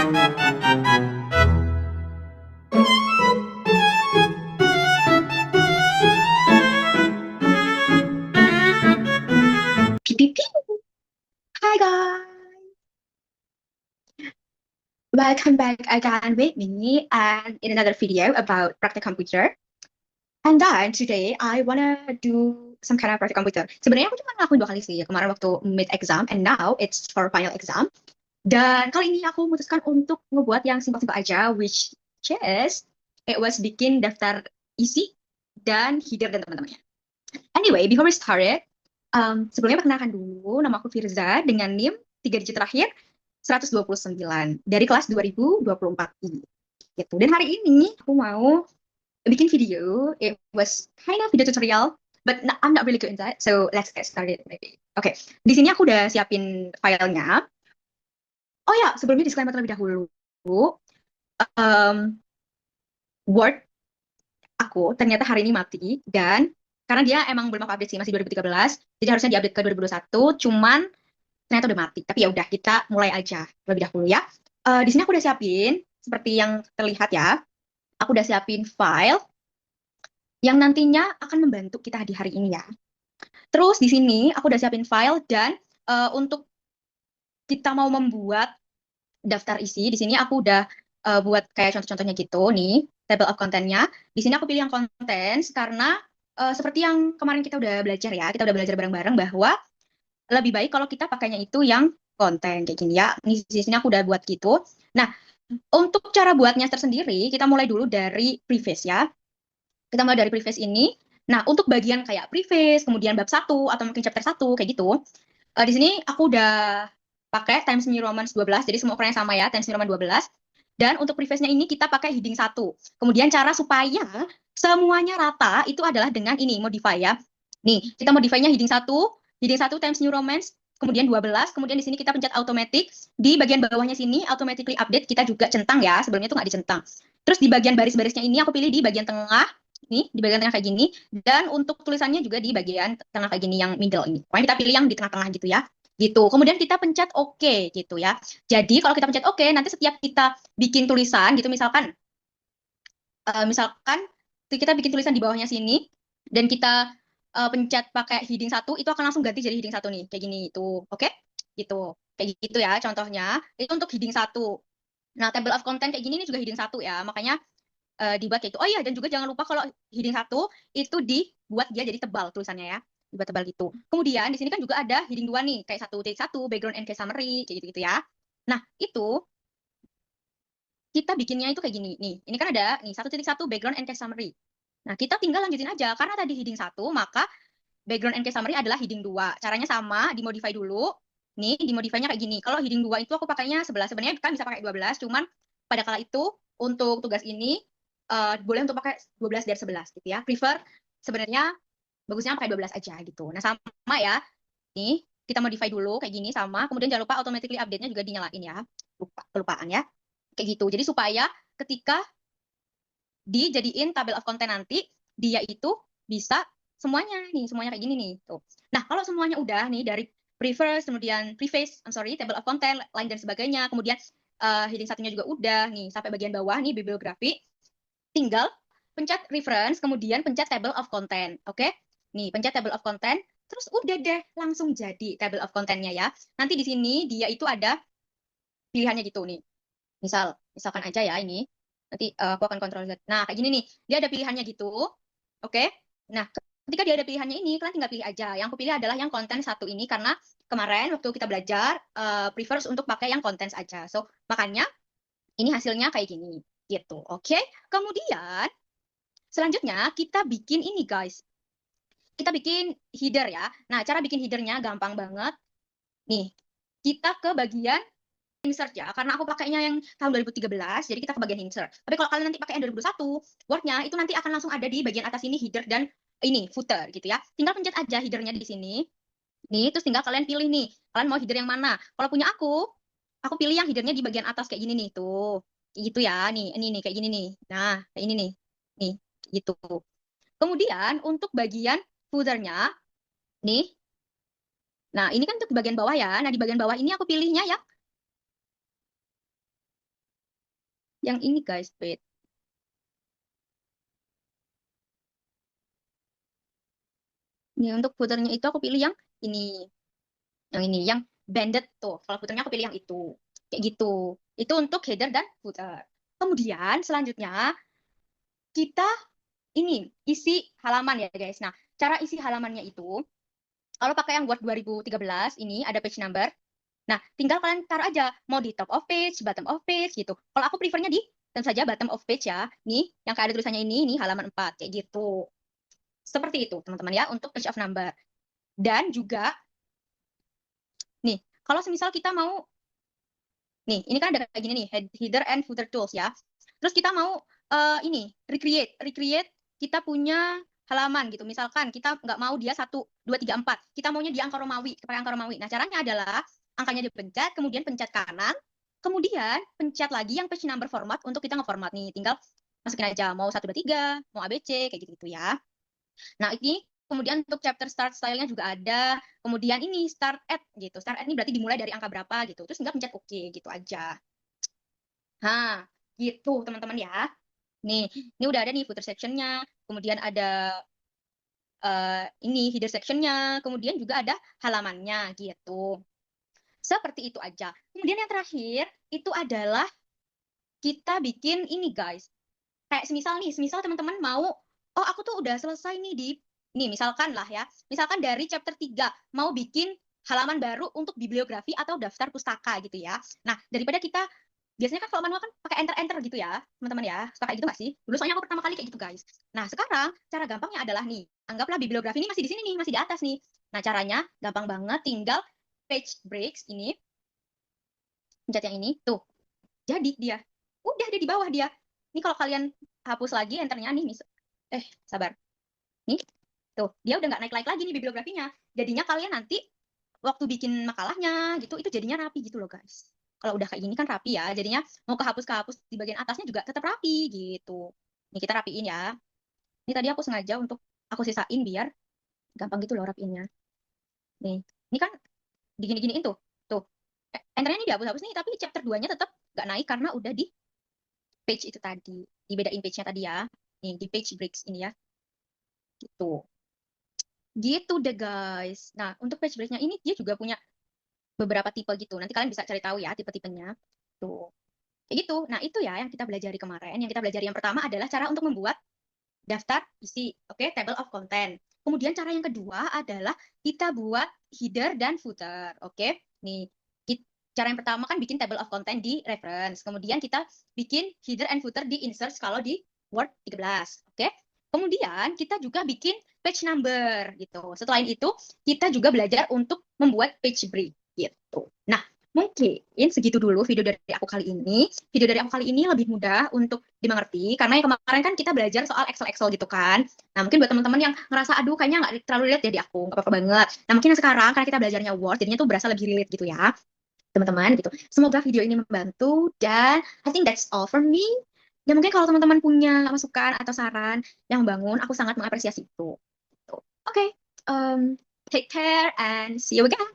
Pew, pew, pew. Hi guys, welcome back again with me and in another video about practical computer. And then today I wanna do some kind of practical computer. Sebenarnya aku cuma ngelakuin 2 kali sih ya kemarin waktu mid exam and now it's for final exam. Dan kali ini aku memutuskan untuk ngebuat yang simpel-simpel aja, which is it was bikin daftar isi dan header dan teman-temannya. Anyway, before we started, sebelumnya perkenalkan dulu, nama aku Firza dengan NIM 3 digit terakhir 129 dari kelas 2024 ini. Gitu. Dan hari ini aku mau bikin video. It was kind of video tutorial, but I'm not really good in that. So let's get started maybe. Oke, di sini aku udah siapin filenya. Oh ya, sebelumnya disclaimer terlebih dahulu. Um, Word aku ternyata hari ini mati dan karena dia emang belum aku update sih, masih 2013, jadi harusnya diupdate ke 2021, cuman ternyata udah mati. Tapi ya udah, kita mulai aja lebih dahulu ya. Di sini aku udah siapin seperti yang terlihat ya. Aku udah siapin file yang nantinya akan membantu kita di hari ini ya. Terus di sini aku udah siapin file dan untuk kita mau membuat daftar isi, di sini aku udah buat kayak contoh-contohnya gitu nih, table of content-nya. Di sini aku pilih yang contents karena seperti yang kemarin kita udah belajar ya, kita udah belajar bareng-bareng bahwa lebih baik kalau kita pakainya itu yang konten kayak gini ya. Ini di sini aku udah buat gitu. Nah, untuk cara buatnya tersendiri, kita mulai dulu dari preface ya. Kita mulai dari preface ini. Nah, untuk bagian kayak preface, kemudian bab 1 atau mungkin chapter 1 kayak gitu. Di sini aku udah pakai Times New Roman 12, jadi semua ukurannya sama ya, Times New Roman 12. Dan untuk preface-nya ini kita pakai heading 1. Kemudian cara supaya semuanya rata itu adalah dengan ini, modify ya. Nih, kita modify-nya heading 1 Times New Romance, kemudian 12, kemudian di sini kita pencet automatic, di bagian bawahnya sini automatically update kita juga centang ya, sebelumnya itu nggak dicentang. Terus di bagian baris-barisnya ini aku pilih di bagian tengah, nih di bagian tengah kayak gini, dan untuk tulisannya juga di bagian tengah kayak gini yang middle ini. Pokoknya kita pilih yang di tengah-tengah gitu ya. Gitu. Kemudian kita pencet OK gitu ya. Jadi kalau kita pencet OK, nanti setiap kita bikin tulisan gitu misalkan kita bikin tulisan di bawahnya sini dan kita pencet pakai heading 1 itu akan langsung ganti jadi heading 1 nih kayak gini itu oke gitu kayak gitu ya contohnya itu untuk heading 1. Nah, table of content kayak gini ini juga heading 1 ya, makanya dibuat kayak itu. Oh iya, dan juga jangan lupa kalau heading 1 itu dibuat dia jadi tebal tulisannya ya, dibuat tebal gitu. Kemudian di sini kan juga ada heading 2 nih, kayak 1.1 background and case summary kayak gitu-gitu ya. Nah, itu kita bikinnya itu kayak gini nih. Ini kan ada nih 1.1 background and case summary. Nah, kita tinggal lanjutin aja karena tadi heading 1, maka background and case summary adalah heading 2. Caranya sama, dimodify dulu. Nih, dimodify-nya kayak gini. Kalau heading 2 itu aku pakainya 11. Sebenarnya kan bisa pakai 12, cuman pada kala itu untuk tugas ini boleh untuk pakai 12 dari 11 gitu ya. Prefer sebenarnya bagusnya pakai 12 aja gitu. Nah, sama ya. Nih, kita modify dulu kayak gini sama. Kemudian jangan lupa automatically update-nya juga dinyalain ya. Kelupaan ya. Kayak gitu. Jadi supaya ketika dijadiin table of content nanti, dia itu bisa semuanya kayak gini nih. Tuh. Nah, kalau semuanya udah nih dari preface, kemudian table of content, line dan sebagainya, kemudian heading satunya juga udah nih sampai bagian bawah nih bibliografi, tinggal pencet reference, kemudian pencet table of content, oke? Nih, pencet table of content, terus udah deh langsung jadi table of content-nya ya. Nanti di sini dia itu ada pilihannya gitu nih. Misalkan aja ya ini. Nanti aku akan kontrol Z. Nah, kayak gini nih. Dia ada pilihannya gitu. Oke. Nah, ketika dia ada pilihannya ini, kalian tinggal pilih aja. Yang aku pilih adalah yang konten 1 ini karena kemarin waktu kita belajar prefers untuk pakai yang konten aja. So, makanya ini hasilnya kayak gini gitu. Oke. Kemudian selanjutnya kita bikin ini guys. Kita bikin header ya. Nah, cara bikin headernya gampang banget. Nih, kita ke bagian insert ya, karena aku pakainya yang tahun 2013, jadi kita ke bagian insert. Tapi kalau kalian nanti pakai yang 2021, Word-nya itu nanti akan langsung ada di bagian atas ini header dan ini footer gitu ya. Tinggal pencet aja headernya di sini. Nih, terus tinggal kalian pilih nih, kalian mau header yang mana. Kalau punya aku pilih yang headernya di bagian atas kayak gini nih, tuh. Kayak gitu ya, nih, ini nih kayak gini nih. Nah, kayak ini nih. Nih, gitu. Kemudian untuk bagian footer-nya, nih. Nah, ini kan untuk bagian bawah ya. Nah, di bagian bawah ini aku pilihnya yang Yang ini guys, wait. Ini untuk footernya itu aku pilih yang ini. Yang ini, yang banded tuh. Kalau footernya aku pilih yang itu. Kayak gitu. Itu untuk header dan footer. Kemudian selanjutnya kita ini isi halaman ya guys. Nah, cara isi halamannya itu kalau pakai yang Word 2013 ini ada page number. Nah, tinggal kalian taruh aja mau di top of page, bottom of page gitu. Kalau aku prefernya di tentu saja bottom of page ya. Nih, yang kayak ada tulisannya ini halaman 4 kayak gitu. Seperti itu, teman-teman ya, untuk page of number. Dan juga nih, kalau semisal kita mau nih, ini kan ada kayak gini nih, header and footer tools ya. Terus kita mau ini recreate kita punya halaman gitu. Misalkan kita nggak mau dia 1, 2, 3, 4. Kita maunya di angka Romawi, pakai angka Romawi. Nah, caranya adalah angkanya dipencet, kemudian pencet kanan, kemudian pencet lagi yang page number format untuk kita ngeformat nih. Tinggal masukin aja mau 1, 2, 3, mau ABC kayak gitu-gitu ya. Nah, ini kemudian untuk chapter start style-nya juga ada. Kemudian ini start at gitu. Start at ini berarti dimulai dari angka berapa gitu. Terus tinggal pencet OK gitu aja. Nah, gitu teman-teman ya. Nih, ini udah ada nih footer section-nya. Kemudian ada ini header section-nya. Kemudian juga ada halamannya gitu. Seperti itu aja. Kemudian yang terakhir itu adalah kita bikin ini guys. Kayak semisal teman-teman mau, oh aku tuh udah selesai nih nih misalkan lah ya, misalkan dari chapter 3 mau bikin halaman baru untuk bibliografi atau daftar pustaka gitu ya. Nah, daripada kita, biasanya kan kalau manual kan pakai enter-enter gitu ya, teman-teman ya. Suka kayak gitu nggak sih? Dulu soalnya aku pertama kali kayak gitu guys. Nah, sekarang cara gampangnya adalah nih, anggaplah bibliografi ini masih di sini nih, masih di atas nih. Nah, caranya gampang banget, tinggal page breaks ini, pencet yang ini, tuh, jadi dia. Udah ada di bawah dia. Ini kalau kalian hapus lagi enternya nih, sabar. Nih, tuh, dia udah nggak naik-naik lagi nih bibliografinya. Jadinya kalian nanti waktu bikin makalahnya gitu, itu jadinya rapi gitu loh guys. Kalau udah kayak gini kan rapi ya, jadinya mau kehapus di bagian atasnya juga tetap rapi gitu. Nih kita rapiin ya. Ini tadi aku sengaja untuk aku sisain biar gampang gitu loh rapiinnya. Nih, ini kan digini-giniin tuh. Tuh, enternya ini dihapus-hapus nih, tapi chapter 2-nya tetap nggak naik karena udah di page itu tadi. Dibedain page-nya tadi ya. Nih, di page breaks ini ya. Gitu. Gitu deh guys. Nah, untuk page breaknya ini dia juga punya beberapa tipe gitu. Nanti kalian bisa cari tahu ya tipe-tipenya. Tuh. Kayak gitu. Nah, itu ya yang kita pelajari kemarin. Yang kita pelajari yang pertama adalah cara untuk membuat daftar isi, oke, table of content. Kemudian cara yang kedua adalah kita buat header dan footer, oke. Nih, cara yang pertama kan bikin table of content di reference. Kemudian kita bikin header and footer di insert kalau di Word 13, oke. Kemudian kita juga bikin page number gitu. Setelah itu kita juga belajar untuk membuat page break gitu. Nah, mungkin segitu dulu video dari aku kali ini. Video dari aku kali ini lebih mudah untuk dimengerti karena yang kemarin kan kita belajar soal Excel gitu kan. Nah, mungkin buat teman-teman yang ngerasa aduh kayaknya nggak terlalu relate ya di aku, nggak apa-apa banget. Nah, mungkin yang sekarang karena kita belajarnya Word, jadinya tuh berasa lebih relate gitu ya, teman-teman gitu. Semoga video ini membantu dan I think that's all from me. Dan mungkin kalau teman-teman punya masukan atau saran yang membangun, aku sangat mengapresiasi itu. Oke, okay. Take care and see you again.